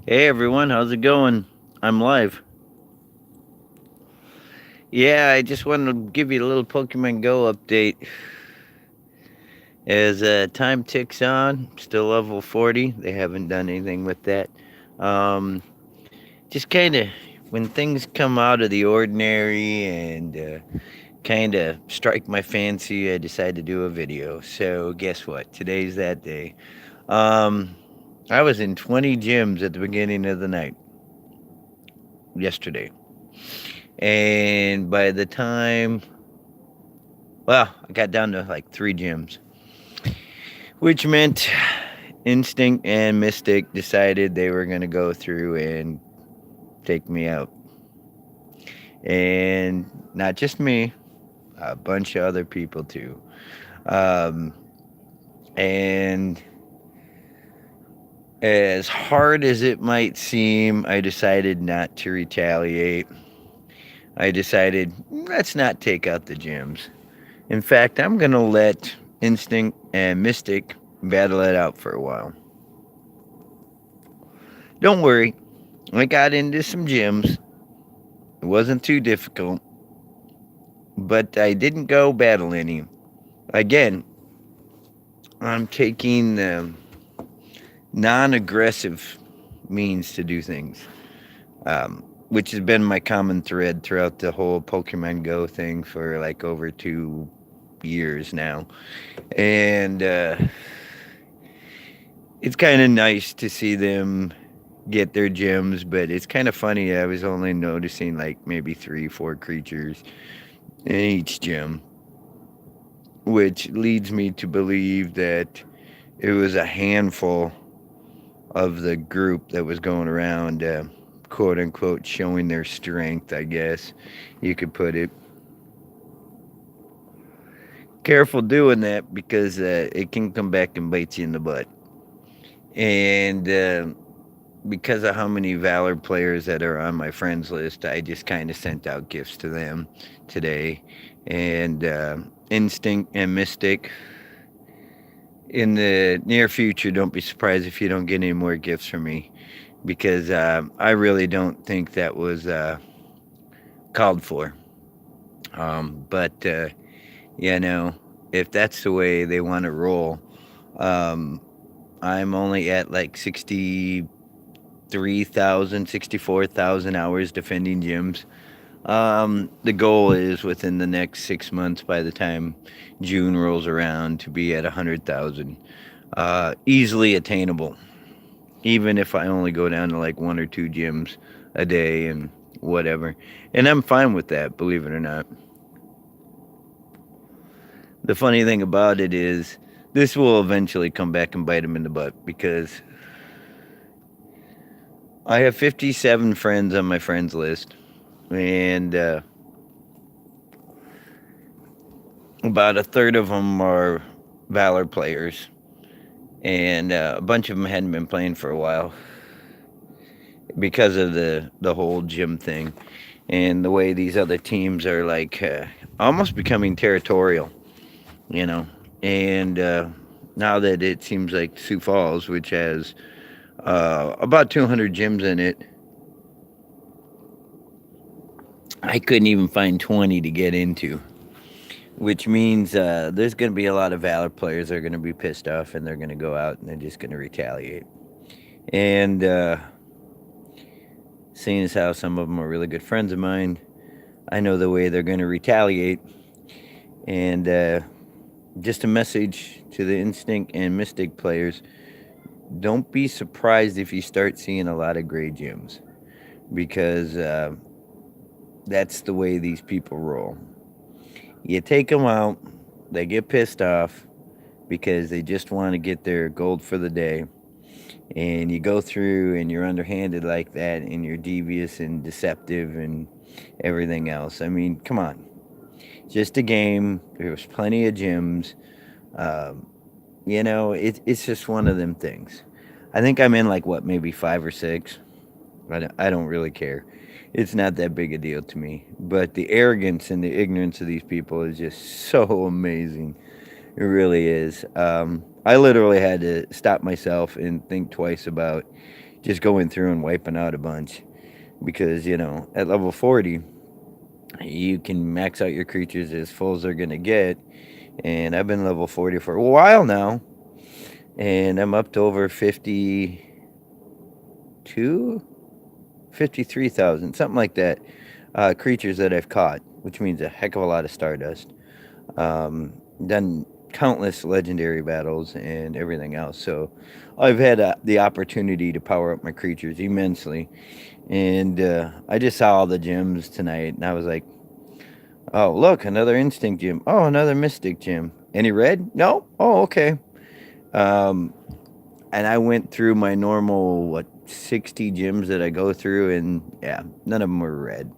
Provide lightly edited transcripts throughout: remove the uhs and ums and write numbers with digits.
Hey everyone, how's it going? I'm live. Yeah, I just wanted to give you a little Pokemon Go update. As time ticks on, still level 40. They haven't done anything with that. Um, just kind of when things come out of the ordinary and kind of strike my fancy, I decide to do a video. So guess what? Today's that day. Um, I was in 20 gyms at the beginning of the night yesterday. And by the time Well, I got down to like 3 gyms, which meant Instinct and Mystic decided they were going to go through and take me out. And not just me, a bunch of other people too. Um, and as hard as it might seem, I decided not to retaliate. I decided, let's not take out the gyms. In fact, I'm going to let Instinct and Mystic battle it out for a while. Don't worry, I got into some gyms. It wasn't too difficult, but I didn't go battle any. Again, I'm taking the non aggressive means to do things, which has been my common thread throughout the whole Pokemon Go thing for like over 2 years now. And it's kind of nice to see them get their gyms, but it's kind of funny. I was only noticing like maybe 3, 4 creatures in each gym, which leads me to believe that it was a handful of the group that was going around, quote unquote, showing their strength, I guess you could put it. Careful doing that because it can come back and bite you in the butt. And because of how many Valor players that are on my friends list, I just kind of sent out gifts to them today. And Instinct and Mystic, in the near future, don't be surprised if you don't get any more gifts from me because I really don't think that was called for. But, you know, if that's the way they want to roll, um, I'm only at like 63,000, 64,000 hours defending gyms. The goal is within the next 6 months, by the time June rolls around, to be at 100,000. Easily attainable, even if I only go down to like 1 or 2 gyms a day and whatever. And I'm fine with that, believe it or not. The funny thing about it is, this will eventually come back and bite him in the butt because I have 57 friends on my friends list, and about a third of them are Valor players, and a bunch of them hadn't been playing for a while because of the whole gym thing and the way these other teams are like almost becoming territorial, you know. And now that it seems like Sioux Falls, which has about 200 gyms in it, I couldn't even find 20 to get into, which means there's going to be a lot of Valor players that are going to be pissed off and they're going to go out and they're just going to retaliate. And seeing as how some of them are really good friends of mine, I know the way they're going to retaliate. And just a message to the Instinct and Mystic players, don't be surprised if you start seeing a lot of gray gyms because that's the way these people roll. You take them out, they get pissed off because they just want to get their gold for the day. And you go through and you're underhanded like that and you're devious and deceptive and everything else. I mean, come on. Just a game. There's plenty of gyms. Um, it's just one of them things. I think I'm in like what, maybe 5 or 6. I don't really care. It's not that big a deal to me. But the arrogance and the ignorance of these people is just so amazing. It really is. I literally had to stop myself and think twice about just going through and wiping out a bunch. Because, at level 40, you can max out your creatures as full as they're going to get. And I've been level 40 for a while now. And I'm up to over 52, 53,000, something like that, creatures that I've caught, which means a heck of a lot of Stardust. Done countless legendary battles and everything else. So I've had the opportunity to power up my creatures immensely. And I just saw all the gems tonight, and I was like, oh, look, another instinct gem. Oh, another mystic gem. Any red? No? Oh, okay. Um, and I went through my normal, 60 gems that I go through, and yeah, none of them were red.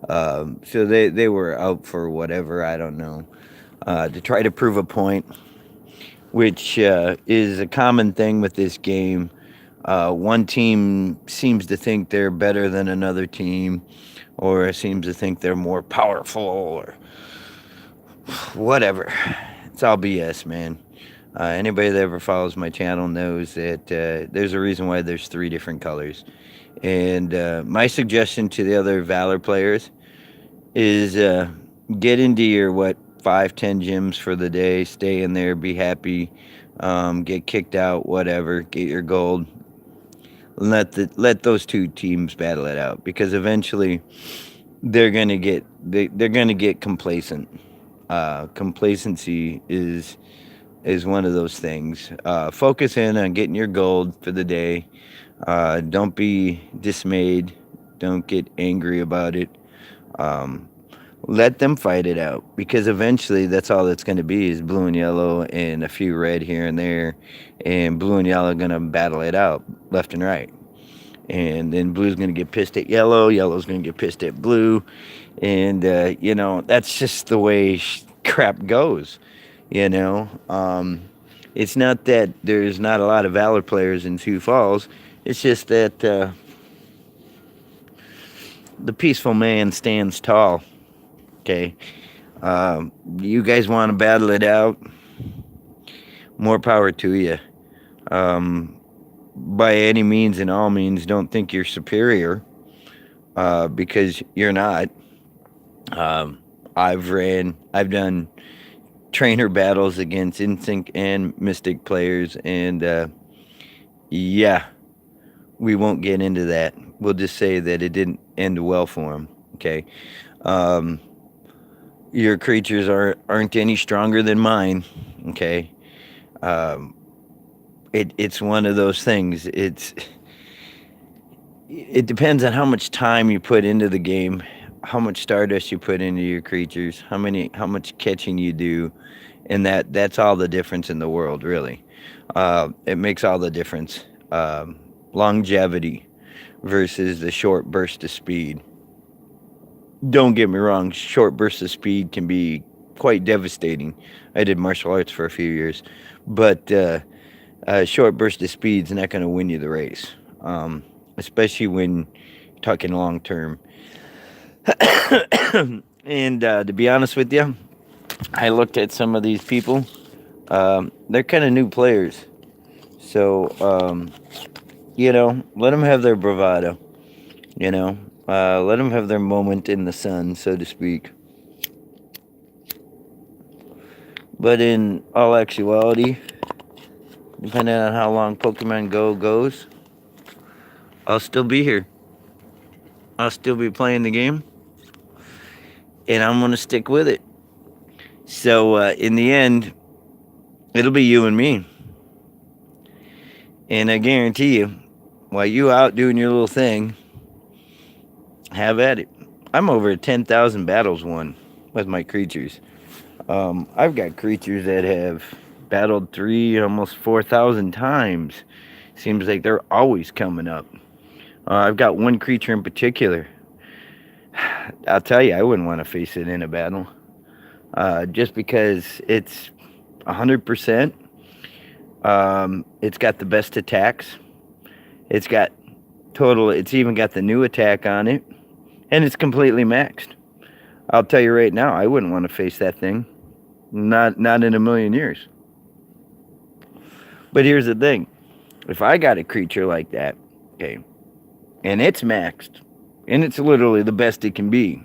So they were out for whatever, I don't know, to try to prove a point, which is a common thing with this game. One team seems to think they're better than another team, or seems to think they're more powerful, or whatever. It's all BS, man. Anybody that ever follows my channel knows that there's a reason why there's 3 different colors. And my suggestion to the other Valor players is get into your 5-10 gyms for the day, stay in there, be happy, get kicked out, whatever, get your gold. Let those 2 teams battle it out, because eventually they're gonna get complacent. Complacency is one of those things. Focus in on getting your gold for the day. Don't be dismayed. Don't get angry about it. Let them fight it out, because eventually that's all it's going to be is blue and yellow and a few red here and there, and blue and yellow are going to battle it out left and right. And then blue's going to get pissed at yellow, yellow's going to get pissed at blue, and that's just the way crap goes. It's not that there's not a lot of Valor players in Sioux Falls. It's just that the peaceful man stands tall. Okay, you guys want to battle it out? More power to you. By any means and all means, don't think you're superior, because you're not. I've done trainer battles against Instinct and Mystic players, and yeah, we won't get into that. We'll just say that it didn't end well for them. Okay. Your creatures aren't any stronger than mine. Okay. It's one of those things. It depends on how much time you put into the game, how much Stardust you put into your creatures, how much catching you do, and that's all the difference in the world, really. It makes all the difference. Longevity versus the short burst of speed. Don't get me wrong, short bursts of speed can be quite devastating. I did martial arts for a few years, but short burst of speed's not going to win you the race, especially when you're talking long term. And to be honest with you, I looked at some of these people. They're kind of new players, so let them have their bravado. Let them have their moment in the sun, so to speak. But in all actuality, depending on how long Pokemon Go goes, I'll still be here. I'll still be playing the game, and I'm going to stick with it. So in the end, it'll be you and me. And I guarantee you, while you out doing your little thing, have at it. I'm over 10,000 battles won with my creatures. I've got creatures that have battled 3,000, almost 4,000 times. Seems like they're always coming up. I've got one creature in particular. I'll tell you, I wouldn't want to face it in a battle. Just because it's 100%. It's got the best attacks. It's even got the new attack on it. And it's completely maxed. I'll tell you right now, I wouldn't want to face that thing. Not in a million years. But here's the thing. If I got a creature like that, Okay. And it's maxed. And it's literally the best it can be.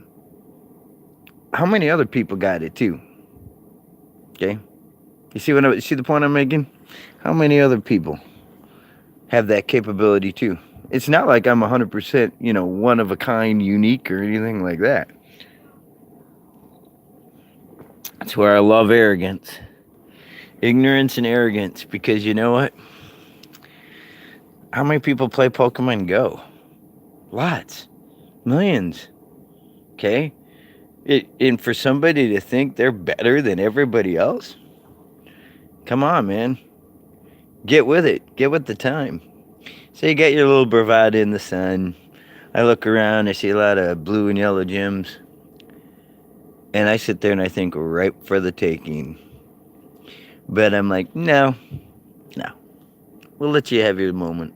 How many other people got it too? Okay. You see the point I'm making? How many other people have that capability too? It's not like I'm 100%, one of a kind, unique, or anything like that. That's where I love arrogance. Ignorance and arrogance. Because you know what? How many people play Pokemon Go? Lots. Millions. Okay? And for somebody to think they're better than everybody else? Come on, man. Get with it. Get with the time. So you got your little bravado in the sun. I look around, I see a lot of blue and yellow gyms. And I sit there and I think, ripe for the taking. But I'm like, no. We'll let you have your moment.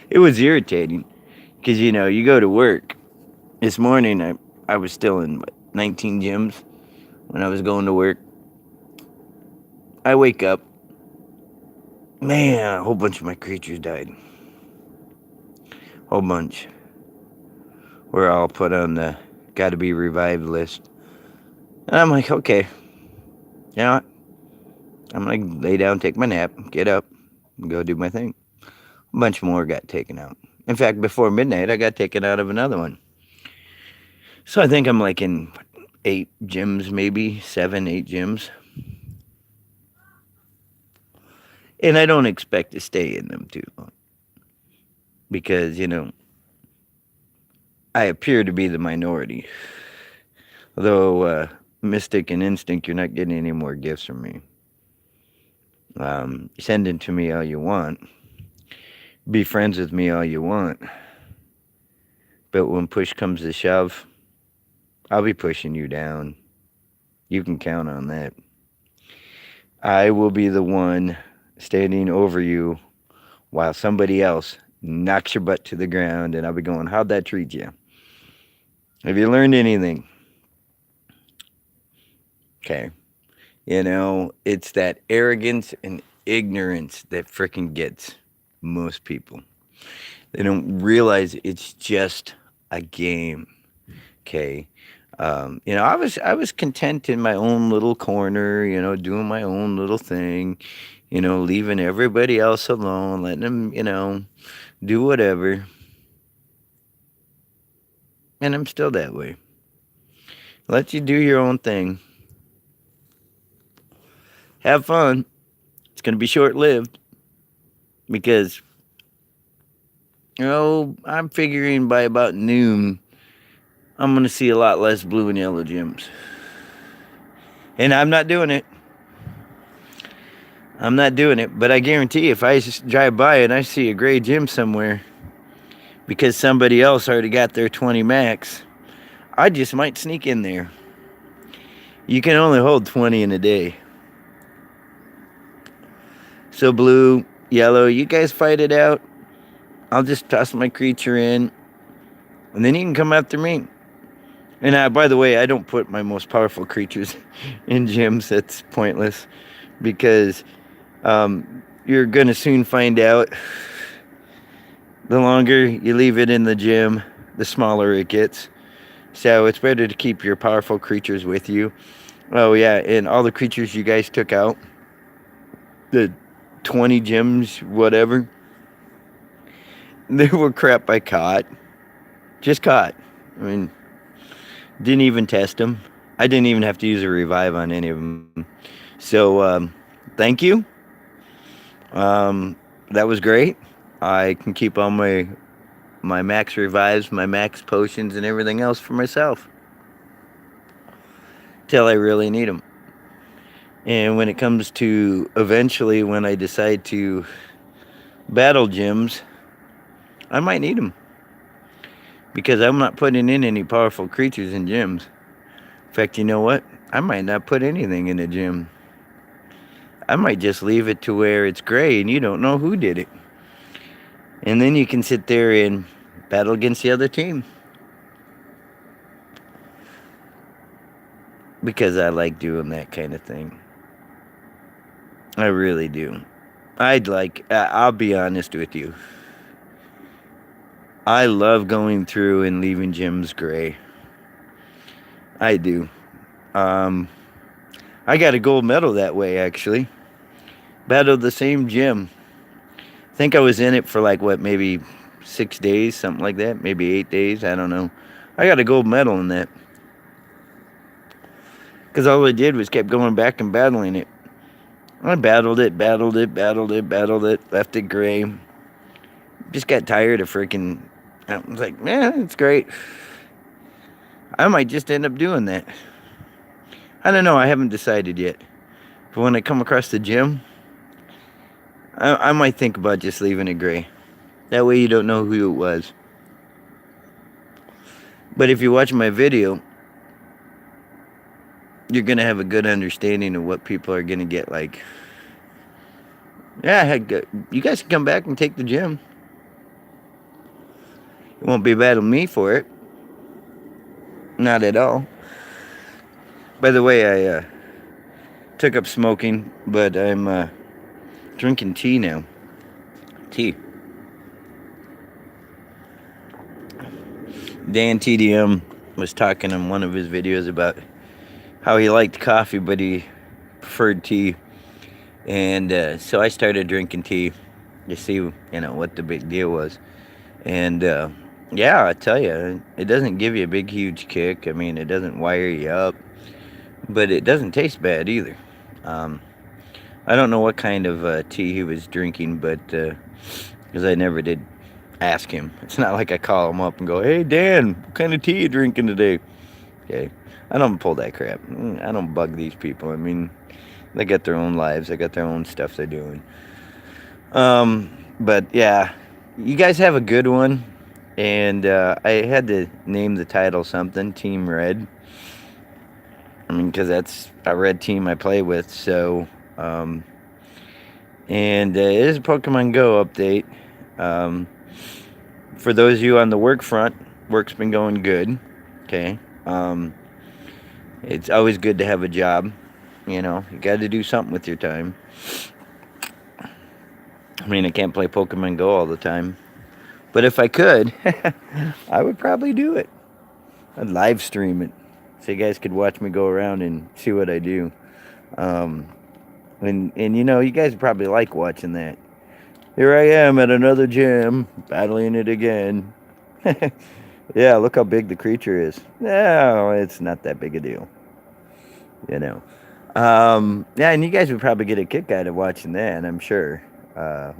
It was irritating. Because, you go to work. This morning, I was still in 19 gyms when I was going to work. I wake up. Man, a whole bunch of my creatures died. Whole bunch. We're all put on the gotta be revived list. And I'm like, okay. You know what? I'm gonna lay down, take my nap, get up, and go do my thing. A bunch more got taken out. In fact, before midnight, I got taken out of another one. So I think I'm like in 8 gyms, maybe 7, 8 gyms. And I don't expect to stay in them too long. Because, I appear to be the minority. Although, Mystic and Instinct, you're not getting any more gifts from me. Send it to me all you want. Be friends with me all you want. But when push comes to shove, I'll be pushing you down. You can count on that. I will be the one standing over you while somebody else knocks your butt to the ground, and I'll be going, how'd that treat you? Have you learned anything? Okay. It's that arrogance and ignorance that frickin' gets most people. They don't realize it's just a game. Okay. I was content in my own little corner, doing my own little thing, leaving everybody else alone, letting them, do whatever. And I'm still that way. Let you do your own thing. Have fun. It's going to be short lived because, I'm figuring by about noon, I'm going to see a lot less blue and yellow gyms. And I'm not doing it. But I guarantee if I just drive by and I see a gray gym somewhere because somebody else already got their 20 max, I just might sneak in there. You can only hold 20 in a day. So blue, yellow, you guys fight it out. I'll just toss my creature in, and then you can come after me. And by the way, I don't put my most powerful creatures in gyms. That's pointless because you're going to soon find out. The longer you leave it in the gym, the smaller it gets. So it's better to keep your powerful creatures with you. Oh, yeah, and all the creatures you guys took out, the 20 gyms, whatever, they were crap I caught. Just caught. I mean, didn't even test them. I didn't even have to use a revive on any of them. So, thank you. That was great. I can keep all my max revives, my max potions, and everything else for myself till I really need them. And when it comes to eventually when I decide to battle gyms, I might need them because I'm not putting in any powerful creatures in gyms. In fact, you know what? I might not put anything in a gym. I might just leave it to where it's gray and you don't know who did it. And then you can sit there and battle against the other team. Because I like doing that kind of thing. I really do. I'll be honest with you. I love going through and leaving gyms gray. I do. Um, I got a gold medal that way, actually. Battled the same gym. I think I was in it for like, what, maybe 6 days, something like that. Maybe 8 days. I don't know. I got a gold medal in that. Because all I did was kept going back and battling it. I battled it, left it gray. Just got tired of freaking. I was like, man, it's great. I might just end up doing that. I don't know. I haven't decided yet. But when I come across the gym, I might think about just leaving it gray. That way you don't know who it was. But if you watch my video, you're going to have a good understanding of what people are going to get like. Yeah, heck, you guys can come back and take the gym. You won't be battling me for it. Not at all. By the way, I took up smoking, but I'm drinking tea now. Tea. Dan TDM was talking in one of his videos about how he liked coffee, but he preferred tea. And so I started drinking tea to see, what the big deal was. And yeah, I tell you, it doesn't give you a big, huge kick. I mean, it doesn't wire you up, but it doesn't taste bad either. I don't know what kind of tea he was drinking, but because I never did ask him. It's not like I call him up and go, "Hey, Dan, what kind of tea you drinking today?" Okay, I don't pull that crap. I don't bug these people. I mean, they got their own lives. They got their own stuff they're doing. But yeah, you guys have a good one. And I had to name the title something, Team Red. I mean, because that's a red team I play with. So, and it is a Pokemon Go update. For those of you on the work front, work's been going good. Okay. It's always good to have a job. You got to do something with your time. I mean, I can't play Pokemon Go all the time. But if I could, I would probably do it. I'd live stream it so you guys could watch me go around and see what I do. And you guys probably like watching that. Here I am at another gym, battling it again. Yeah, look how big the creature is. No, it's not that big a deal. Yeah, and you guys would probably get a kick out of watching that, I'm sure.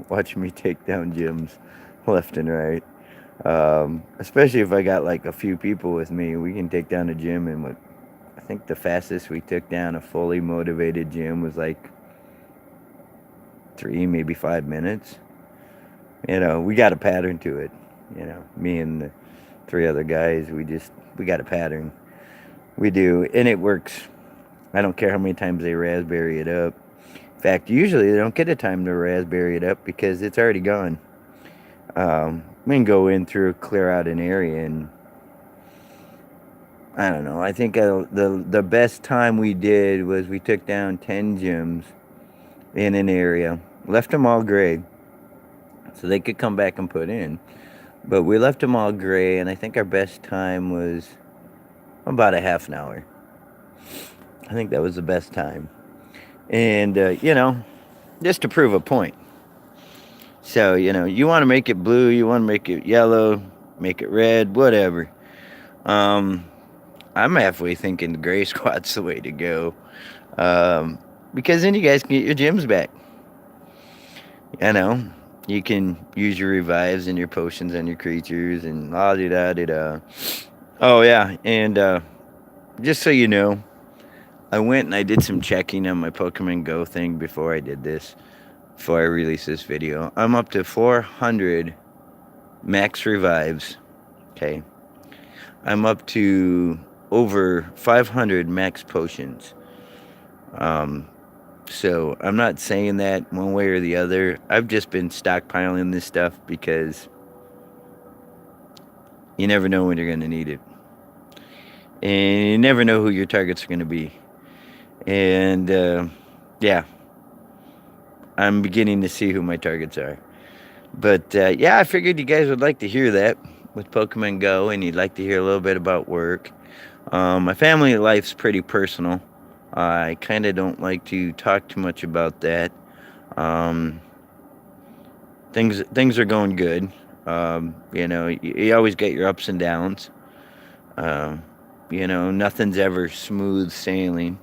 Watching me take down gyms left and right. Especially if I got like a few people with me, we can take down a gym. And I think the fastest we took down a fully motivated gym was like 3, maybe 5 minutes. We got a pattern to it. Me and the 3 other guys, we got a pattern. We do, and it works. I don't care how many times they raspberry it up. In fact, usually they don't get a time to raspberry it up because it's already gone. We can go in through, clear out an area, and I don't know. I think the best time we did was we took down 10 gyms in an area, left them all gray, so they could come back and put in. But we left them all gray, and I think our best time was about a half an hour. I think that was the best time. And, just to prove a point. So, you want to make it blue, you want to make it yellow, make it red, whatever. I'm halfway thinking the gray squad's the way to go. Because then you guys can get your gyms back. You can use your revives and your potions and your creatures and la-di-da-di-da. Oh, yeah, and just so you know, I went and I did some checking on my Pokemon Go thing before I did this. Before I release this video. I'm up to 400 max revives. Okay. I'm up to over 500 max potions. So I'm not saying that one way or the other. I've just been stockpiling this stuff because you never know when you're going to need it. And you never know who your targets are going to be. And, yeah. I'm beginning to see who my targets are. But yeah, I figured you guys would like to hear that with Pokemon Go, and you'd like to hear a little bit about work. My family life's pretty personal. I kind of don't like to talk too much about that. Um, things are going good. You always get your ups and downs. Um, nothing's ever smooth sailing.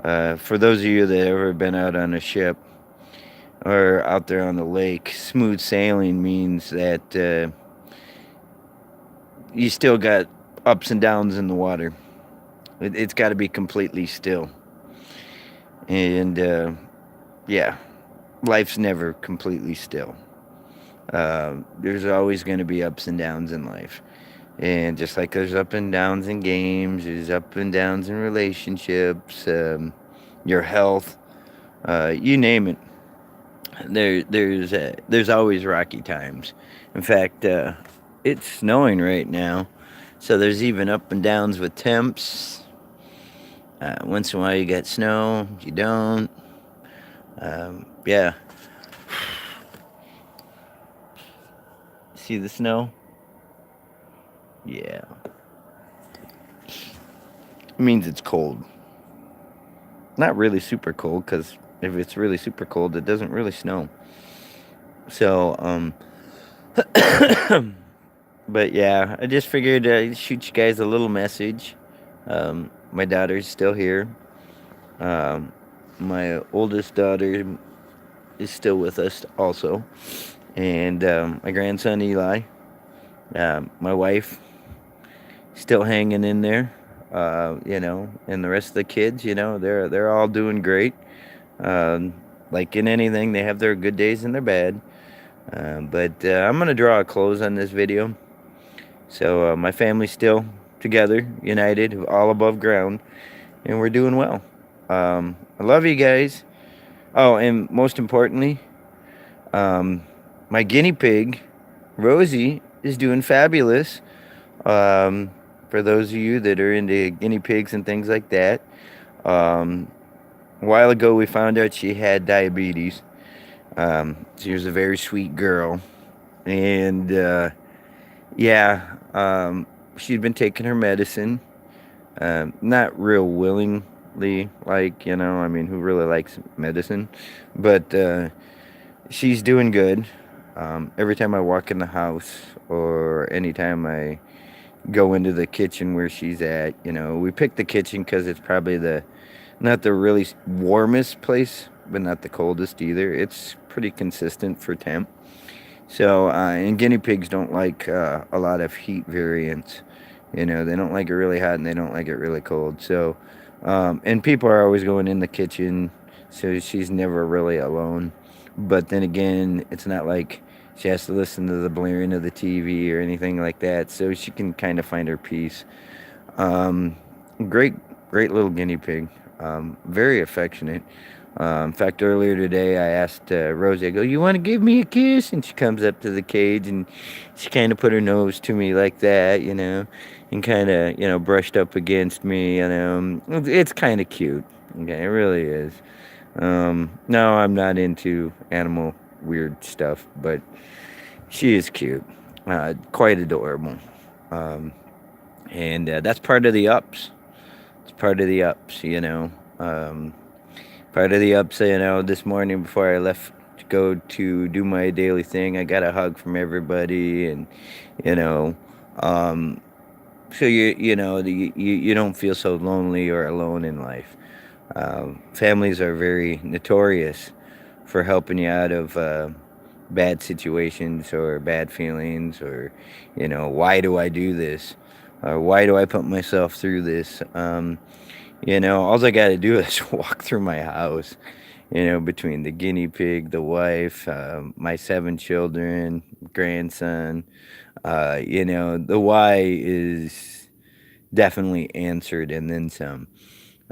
For those of you that have ever been out on a ship or out there on the lake, smooth sailing means that you still got ups and downs in the water. It's got to be completely still. And yeah, life's never completely still. There's always going to be ups and downs in life. And just like there's up and downs in games, there's up and downs in relationships, your health, you name it. There's always rocky times. In fact, it's snowing right now, so there's even up and downs with temps. Once in a while you get snow, you don't. Yeah. See the snow? Yeah. It means it's cold. Not really super cold, because if it's really super cold, it doesn't really snow. So, but yeah, I just figured I'd shoot you guys a little message. My daughter's still here. Um, my oldest daughter is still with us also. And my grandson Eli. My wife still hanging in there. And the rest of the kids, they're all doing great. Like in anything, they have their good days and their bad. But I'm gonna draw a close on this video. So my family's still together, united, all above ground, and we're doing well. I love you guys. Oh, and most importantly, my guinea pig, Rosie, is doing fabulous. For those of you that are into guinea pigs and things like that, a while ago we found out she had diabetes. She was a very sweet girl, and yeah, she'd been taking her medicine, not real willingly, I mean, who really likes medicine? But she's doing good. Every time I walk in the house or anytime I go into the kitchen where she's at, we picked the kitchen because it's probably not the really warmest place, but not the coldest either. It's pretty consistent for temp. So, and guinea pigs don't like a lot of heat variance. They don't like it really hot and they don't like it really cold. So, and people are always going in the kitchen, so she's never really alone. But then again, it's not like she has to listen to the blaring of the TV or anything like that. So she can kind of find her peace. Um, great, great little guinea pig. Very affectionate. In fact, earlier today, I asked Rosie, I go, "You want to give me a kiss?" And she comes up to the cage and she kind of put her nose to me like that, and kind of, brushed up against me. It's kind of cute. Okay, it really is. No, I'm not into animal weird stuff, but she is cute. Quite adorable. Um, and that's part of the ups. It's part of the ups. Part of the ups, this morning before I left to go to do my daily thing, I got a hug from everybody, and you know, um, so you don't feel so lonely or alone in life. Families are very notorious for helping you out of bad situations or bad feelings, or why do I do this, or why do I put myself through this. All I got to do is walk through my house, between the guinea pig, the wife, my 7 children, grandson. The why is definitely answered and then some.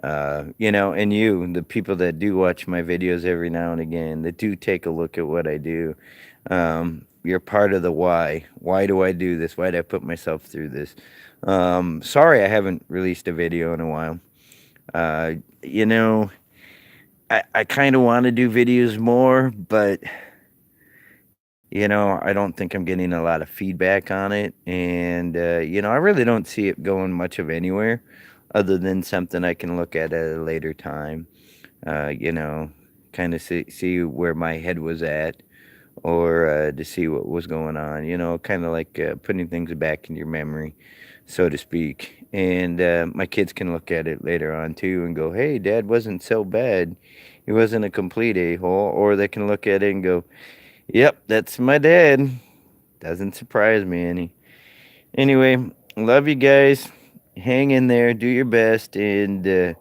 And the people that do watch my videos every now and again, that do take a look at what I do, you're part of the why. Why do I do this? Why do I put myself through this? Sorry I haven't released a video in a while. Uh, you know, I kind of want to do videos more, but I don't think I'm getting a lot of feedback on it, and I really don't see it going much of anywhere, other than something I can look at a later time. Uh, you know, kind of see where my head was at, or to see what was going on. Kind of like putting things back in your memory, so to speak. And my kids can look at it later on too and go, "Hey, Dad wasn't so bad. He wasn't a complete a-hole." Or they can look at it and go, "Yep, that's my dad." Doesn't surprise me any. Anyway, love you guys. Hang in there, do your best, and to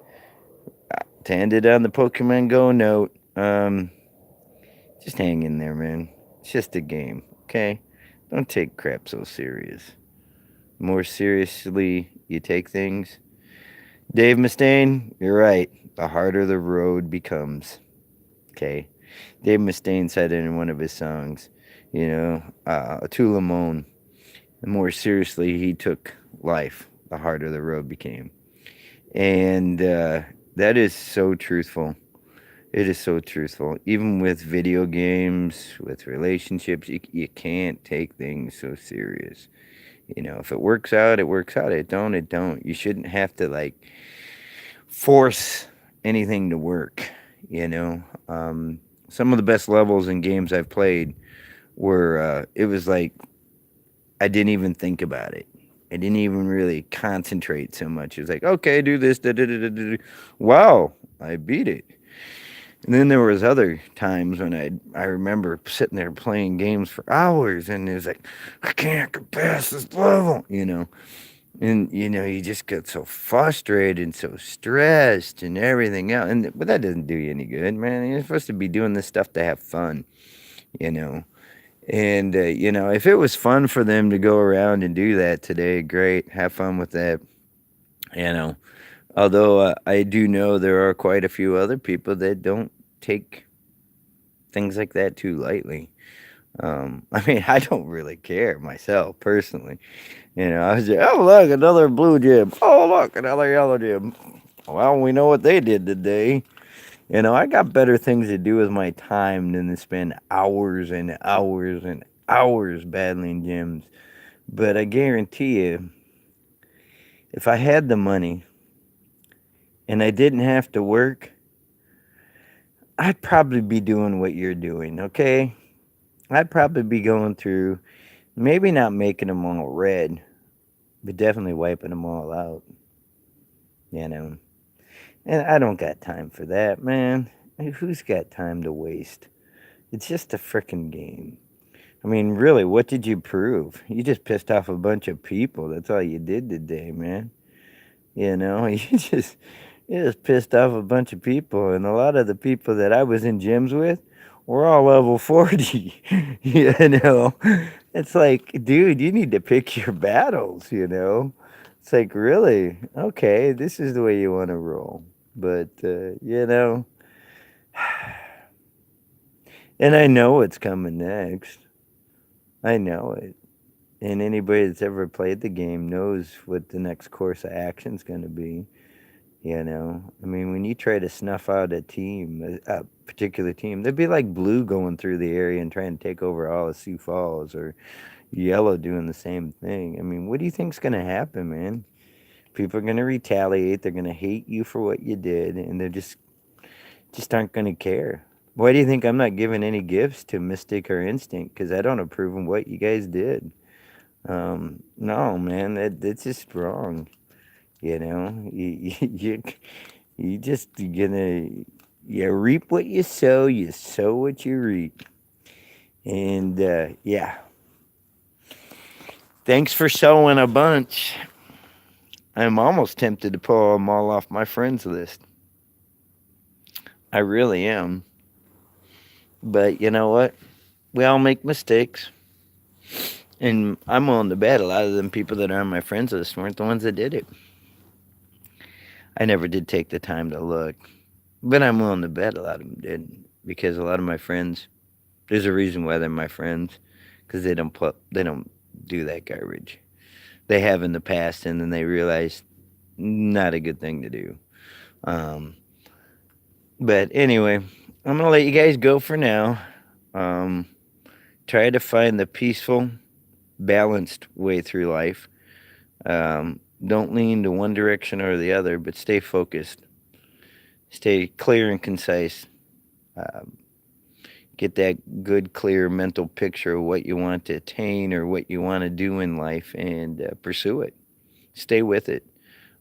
end it on the Pokemon Go note, just hang in there, man. It's just a game, okay? Don't take crap so serious. The more seriously you take things, Dave Mustaine, you're right. The harder the road becomes, okay? Dave Mustaine said it in one of his songs, to Lamone. The more seriously he took life, the harder the road became. And that is so truthful. It is so truthful. Even with video games, with relationships, you can't take things so serious. If it works out, it works out. It don't. You shouldn't have to like force anything to work. Some of the best levels in games I've played were, it was like I didn't even think about it. I didn't even really concentrate so much. It was like, okay, do this. Da, da, da, da, da. Wow, I beat it. And then there was other times when I remember sitting there playing games for hours, and it was like, I can't get past this level. And you just get so frustrated and so stressed and everything else. But that doesn't do you any good, man. You're supposed to be doing this stuff to have fun, you know. And if it was fun for them to go around and do that today, great, have fun with that. You know, although I do know there are quite a few other people that don't take things like that too lightly. I mean, I don't really care myself personally. I was like, oh, look, another blue gym. Oh, look, another yellow gym. Well, we know what they did today. I got better things to do with my time than to spend hours and hours and hours battling gyms. But I guarantee you, if I had the money and I didn't have to work, I'd probably be doing what you're doing, okay? I'd probably be going through, maybe not making them all red, but definitely wiping them all out, you know. And I don't got time for that, man. Who's got time to waste? It's just a frickin' game. I mean, really, what did you prove? You just pissed off a bunch of people. That's all you did today, man. You just pissed off a bunch of people, and a lot of the people that I was in gyms with were all level 40. It's like, dude, you need to pick your battles. It's like, really? Okay, this is the way you want to roll. But, and I know what's coming next. I know it. And anybody that's ever played the game knows what the next course of action's going to be. I mean, when you try to snuff out a particular team, they'd be like blue going through the area and trying to take over all of Sioux Falls, or yellow doing the same thing. I mean, what do you think's going to happen, man? People are going to retaliate. They're going to hate you for what you did, and they're just aren't going to care. Why do you think I'm not giving any gifts to Mystic or Instinct? Because I don't approve of what you guys did. No, man, that's just wrong. You just gonna you reap what you sow what you reap. And yeah, thanks for sowing a bunch. I'm almost tempted to pull them all off my friends list. I really am. But you know what? We all make mistakes. And I'm willing to bet a lot of them people that are on my friends list weren't the ones that did it. I never did take the time to look. But I'm willing to bet a lot of them did. Because a lot of my friends, there's a reason why they're my friends. Because they don't do that garbage. They have in the past, and then they realize not a good thing to do. Um, But anyway, I'm gonna let you guys go for now. Um, Try to find the peaceful, balanced way through life. Don't lean to one direction or the other, but stay focused. Stay clear and concise. Um, get that good, clear mental picture of what you want to attain or what you want to do in life and pursue it. Stay with it.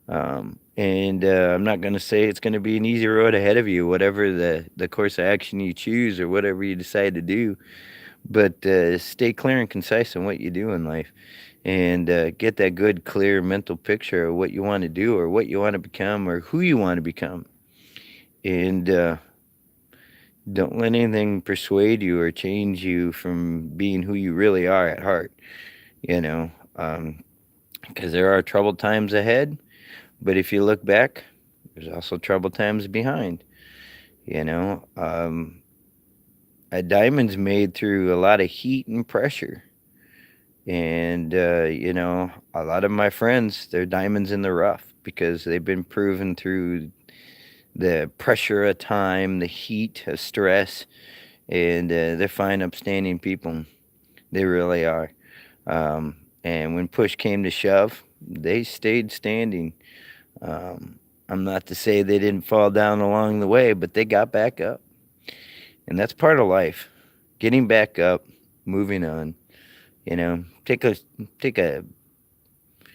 And I'm not going to say it's going to be an easy road ahead of you, whatever the course of action you choose or whatever you decide to do. But stay clear and concise on what you do in life and get that good, clear mental picture of what you want to do or what you want to become or who you want to become. And don't let anything persuade you or change you from being who you really are at heart, you know, because there are troubled times ahead. But if you look back, there's also troubled times behind, you know. A diamond's made through a lot of heat and pressure. And, a lot of my friends, they're diamonds in the rough because they've been proven through the pressure of time, the heat of stress, and they're fine, upstanding people. They really are. And when push came to shove, they stayed standing. Um, I'm not to say they didn't fall down along the way, but they got back up. And that's part of life. Getting back up, moving on. Take a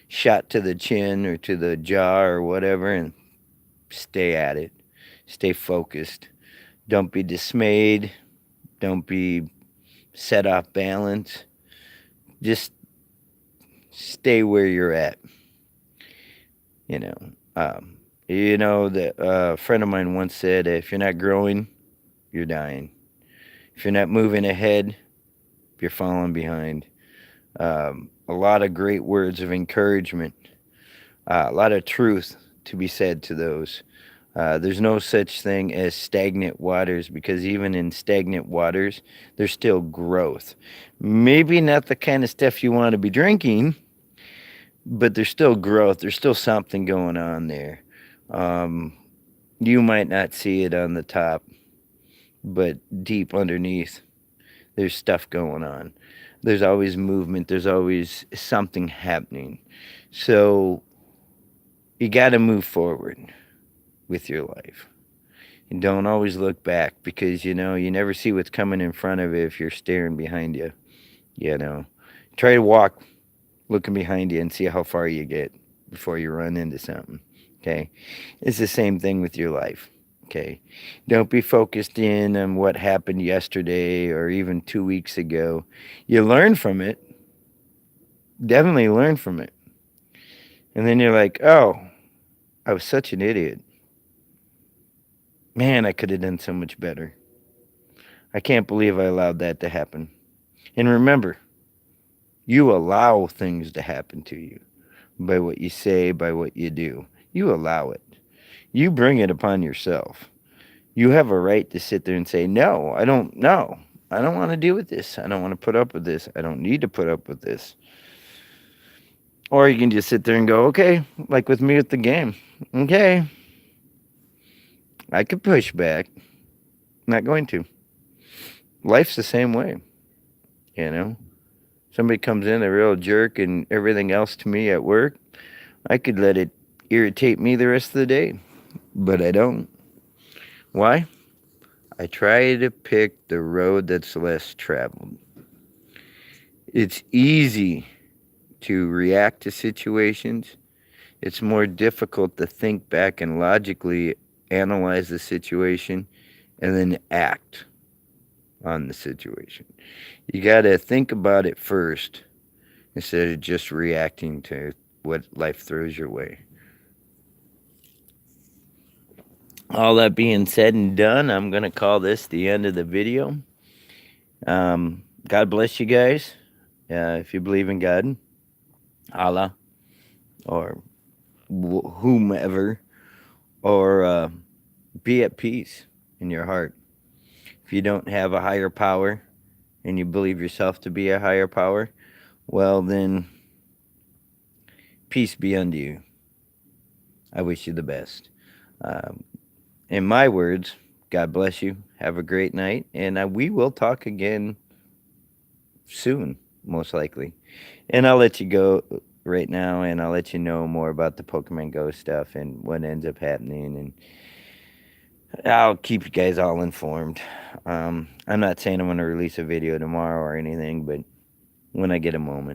shot to the chin or to the jaw or whatever and stay at it. Stay focused. Don't be dismayed. Don't be set off balance. Just stay where you're at. You know, a friend of mine once said, if you're not growing, you're dying. If you're not moving ahead, you're falling behind. A lot of great words of encouragement, a lot of truth to be said to those. There's no such thing as stagnant waters because even in stagnant waters, there's still growth. Maybe not the kind of stuff you want to be drinking, but there's still growth. There's still something going on there. Um, you might not see it on the top, but deep underneath, there's stuff going on. There's always movement, there's always something happening. So you got to move forward with your life. And don't always look back because you never see what's coming in front of you if you're staring behind you. You know, try to walk looking behind you and see how far you get before you run into something. Okay, it's the same thing with your life. Okay, don't be focused in on what happened yesterday or even 2 weeks ago. You learn from it, definitely learn from it, and then you're like, oh, I was such an idiot. Man, I could have done so much better. I can't believe I allowed that to happen. And remember, you allow things to happen to you by what you say, by what you do. You allow it. You bring it upon yourself. You have a right to sit there and say, no, I don't know. I don't want to deal with this. I don't want to put up with this. I don't need to put up with this. Or you can just sit there and go, okay, like with me with the game. Okay, I could push back. Not going to. Life's the same way, you know? Somebody comes in, a real jerk, and everything else to me at work, I could let it irritate me the rest of the day, but I don't. Why? I try to pick the road that's less traveled. It's easy to react to situations. It's more difficult to think back and logically analyze the situation and then act on the situation. You got to think about it first instead of just reacting to what life throws your way. All that being said and done, I'm going to call this the end of the video. God bless you guys. If you believe in God, Allah, or whomever, or be at peace in your heart. If you don't have a higher power and you believe yourself to be a higher power, well, then peace be unto you. I wish you the best. In my words, God bless you. Have a great night. And we will talk again soon, most likely. And I'll let you go right now, and I'll let you know more about the Pokemon Go stuff and what ends up happening. And I'll keep you guys all informed. I'm not saying I'm going to release a video tomorrow or anything, but when I get a moment.